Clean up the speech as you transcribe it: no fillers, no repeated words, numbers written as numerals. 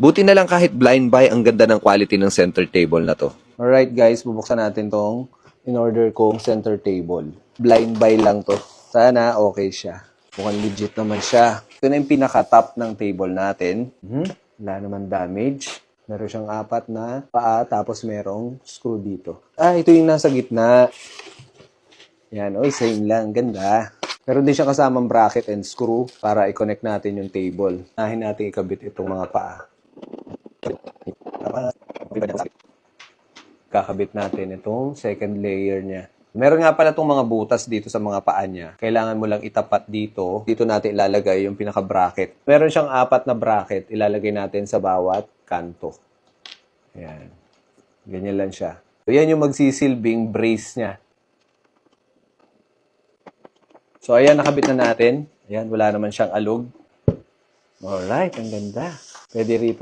Buti na lang kahit blind buy, ang ganda ng quality ng center table na to. Alright guys, bubuksan natin tong in-order kong center table. Blind buy lang to. Sana okay siya. Mukhang legit naman siya. Ito na yung pinaka-top ng table natin. Wala naman damage. Meron siyang 4 na paa, tapos merong screw dito. Ito yung nasa gitna. Yan, same lang. Ganda. Meron din siyang kasamang bracket and screw para i-connect natin yung table. Nahin natin ikabit itong mga paa. Kakabit natin itong second layer niya. Meron nga pala itong mga butas dito sa mga paa niya. Kailangan mo lang itapat dito. Dito natin ilalagay yung pinaka-bracket. Meron siyang 4 na bracket. Ilalagay natin sa bawat kanto. Ayan. Ganyan lang siya. So, yan yung magsisilbing brace niya. So, ayan, nakabit na natin. Ayan, wala naman siyang alog. Alright, ang ganda. Pwede rito